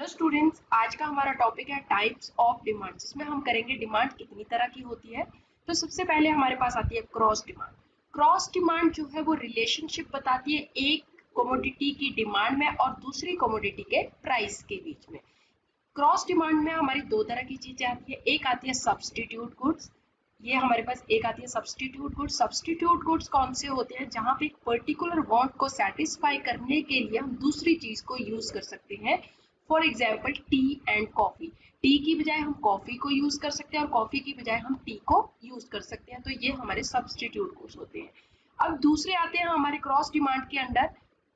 Hello students, आज का हमारा टॉपिक है टाइप्स ऑफ डिमांड, जिसमें हम करेंगे डिमांड कितनी तरह की होती है। तो सबसे पहले हमारे पास आती है क्रॉस डिमांड। क्रॉस डिमांड जो है वो रिलेशनशिप बताती है एक कमोडिटी की डिमांड में और दूसरी कमोडिटी के प्राइस के बीच में। क्रॉस डिमांड में हमारी दो तरह की चीजें आती है। एक आती है सब्सटीट्यूट गुड्स, ये हमारे पास एक आती है सब्सटीट्यूट गुड्स। सब्सटीट्यूट गुड्स कौन से होते हैं? जहां पे एक पर्टिकुलर वांट को सेटिस्फाई करने के लिए हम दूसरी चीज को यूज कर सकते हैं। For example T and coffee. T की बजाय हम कॉफी को यूज कर सकते हैं और कॉफी की बजाय हम टी को यूज कर सकते हैं। तो ये हमारे सब्सटीट्यूट गुड्स होते हैं। अब दूसरे आते हैं हमारे क्रॉस डिमांड के under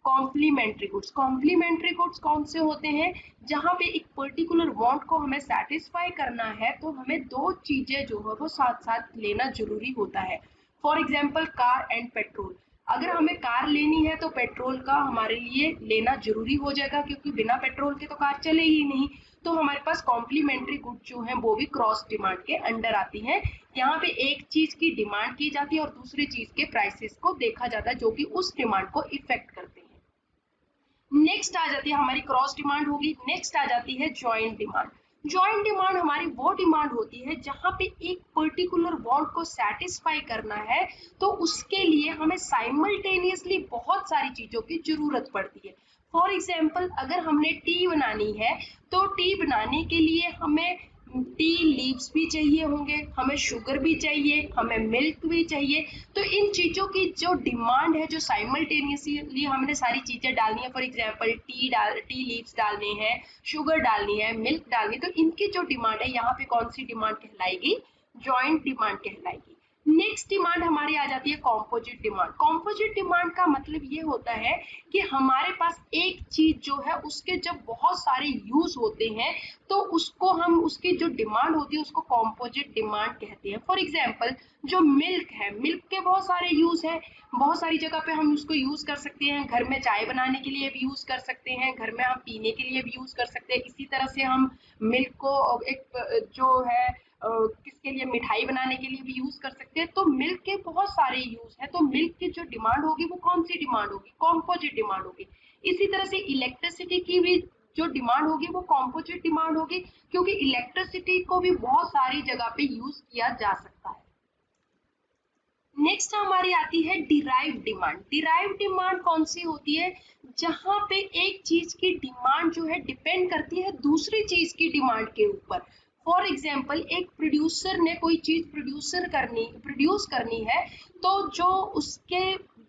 complementary goods. Complementary goods कौन से होते हैं? जहां पे एक पर्टिकुलर वांट को हमें सेटिस्फाई करना है तो हमें दो चीजें जो है वो साथ साथ लेना जरूरी होता है। For example car and petrol. अगर हमें कार लेनी है तो पेट्रोल का हमारे लिए लेना जरूरी हो जाएगा, क्योंकि बिना पेट्रोल के तो कार चले ही नहीं। तो हमारे पास कॉम्प्लीमेंट्री गुड जो है वो भी क्रॉस डिमांड के अंडर आती है। यहाँ पे एक चीज की डिमांड की जाती है और दूसरी चीज के प्राइसेस को देखा जाता है जो कि उस डिमांड को इफेक्ट करते हैं। नेक्स्ट आ जाती है हमारी क्रॉस डिमांड होगी। नेक्स्ट आ जाती है जॉइंट डिमांड। जॉइंट डिमांड हमारी वो डिमांड होती है जहां पे एक पर्टिकुलर वांट को सेटिस्फाई करना है तो उसके लिए हमें साइमल्टेनियसली बहुत सारी चीजों की जरूरत पड़ती है। फॉर एग्जाम्पल अगर हमने टी बनानी है तो टी बनाने के लिए हमें टी लीव्स भी चाहिए होंगे, हमें शुगर भी चाहिए, हमें मिल्क भी चाहिए। तो इन चीजों की जो डिमांड है, जो साइमल्टेनियसली हमने सारी चीजें डालनी है, फॉर एग्जांपल टी लीव्स डालने हैं, शुगर डालनी है, मिल्क डालनी है, तो इनकी जो डिमांड है यहाँ पे कौन सी डिमांड कहलाएगी? जॉइंट डिमांड कहलाएगी। नेक्स्ट डिमांड हमारी आ जाती है कॉम्पोजिट डिमांड। कॉम्पोजिट डिमांड का मतलब ये होता है कि हमारे पास एक चीज जो है उसके जब बहुत सारे यूज होते हैं तो उसको हम उसकी जो डिमांड होती है उसको कॉम्पोजिट डिमांड कहते हैं। फॉर एग्जाम्पल जो मिल्क है, मिल्क के बहुत सारे यूज है, बहुत सारी जगह पे हम उसको यूज कर सकते हैं। घर में चाय बनाने के लिए भी यूज कर सकते हैं, घर में हम पीने के लिए भी यूज कर सकते हैं। इसी तरह से हम मिल्क को एक जो है किसके लिए, मिठाई बनाने के लिए भी यूज कर सकते हैं। तो मिल्क के बहुत सारे यूज है, तो मिल्क की जो डिमांड होगी वो कौन सी डिमांड होगी? कॉम्पोजिट डिमांड होगी। इसी तरह से इलेक्ट्रिसिटी की भी जो डिमांड होगी वो कॉम्पोजिट डिमांड होगी, क्योंकि इलेक्ट्रिसिटी को भी बहुत सारी जगह पे यूज किया जा सकता है। नेक्स्ट हमारी आती है डिराइव डिमांड। डिराइव डिमांड कौन सी होती है? जहां पे एक चीज की डिमांड जो है डिपेंड करती है दूसरी चीज की डिमांड के ऊपर। फॉर एग्जाम्पल एक प्रोड्यूसर ने कोई चीज प्रोड्यूस करनी है तो जो उसके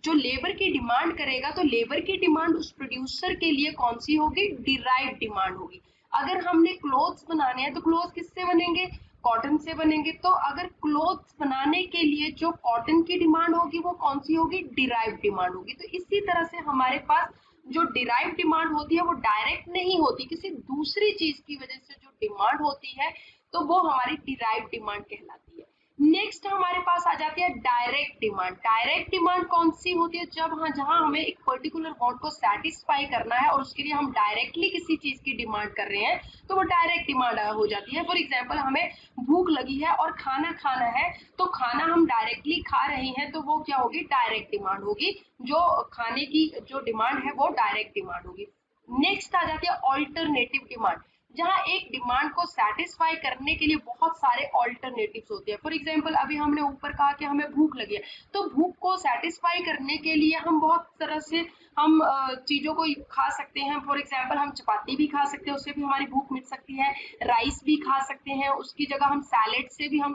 जो लेबर की डिमांड करेगा तो लेबर की डिमांड उस प्रोड्यूसर के लिए कौन सी होगी? डिराइव डिमांड होगी। अगर हमने क्लोथ्स बनाने हैं तो क्लोथ किससे बनेंगे? कॉटन से बनेंगे। तो अगर क्लोथ्स बनाने के लिए जो कॉटन की डिमांड होगी वो कौन सी होगी? डिराइव डिमांड होगी। तो इसी तरह से हमारे पास जो डिराइव डिमांड होती है वो डायरेक्ट नहीं होती, किसी दूसरी चीज की वजह से जो डिमांड होती है तो वो हमारी डिराइव डिमांड कहलाती है। नेक्स्ट हमारे पास आ जाती है डायरेक्ट डिमांड। डायरेक्ट डिमांड कौन सी होती है? जब जहां हमें एक पर्टिकुलर वांट को सेटिस्फाई करना है और उसके लिए हम डायरेक्टली किसी चीज की डिमांड कर रहे हैं तो वो डायरेक्ट डिमांड हो जाती है। फॉर एग्जाम्पल हमें भूख लगी है और खाना खाना है, तो खाना हम डायरेक्टली खा रहे हैं तो वो क्या होगी? डायरेक्ट डिमांड होगी। जो खाने की जो डिमांड है वो डायरेक्ट डिमांड होगी। नेक्स्ट आ जाती है ऑल्टरनेटिव डिमांड, जहां एक डिमांड को सेटिस्फाई करने के लिए बहुत सारे ऑल्टरनेटिव्स होते हैं। फॉर एग्जांपल अभी हमने ऊपर कहा कि हमें भूख लगी है, तो भूख को सेटिस्फाई करने के लिए हम बहुत तरह से हम चीजों को खा सकते हैं। फॉर एग्जांपल हम चपाती भी खा सकते हैं, उससे भी हमारी भूख मिट सकती है। राइस भी खा सकते हैं, उसकी जगह हम सैलेड से भी हम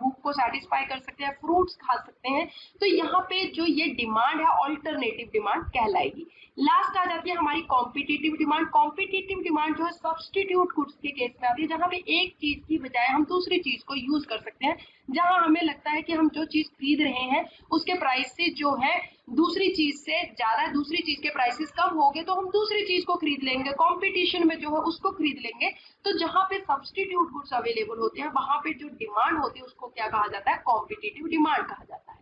भूख को सेटिस्फाई कर सकते हैं। फ्रूट्स खा सकते हैं। तो यहाँ पे जो ये डिमांड है ऑल्टरनेटिव डिमांड कहलाएगी। लास्ट आ जाती है हमारी कॉम्पिटिटिव डिमांड। कॉम्पिटिटिव डिमांड जो है सब्सटीट्यूट गुड्स के केस में आती है, जहां पे एक चीज की बजाय हम दूसरी चीज को यूज कर सकते हैं। जहां हमें लगता है कि हम जो चीज खरीद रहे हैं उसके प्राइस से जो है दूसरी चीज से ज्यादा, दूसरी चीज के प्राइसेस कम हो गए तो हम दूसरी चीज को खरीद लेंगे, कंपटीशन में जो है उसको खरीद लेंगे। तो जहां पे सब्सटीट्यूट गुड्स अवेलेबल होते हैं वहां पे जो डिमांड होती है उसको क्या कहा जाता है? कॉम्पिटिटिव डिमांड कहा जाता है।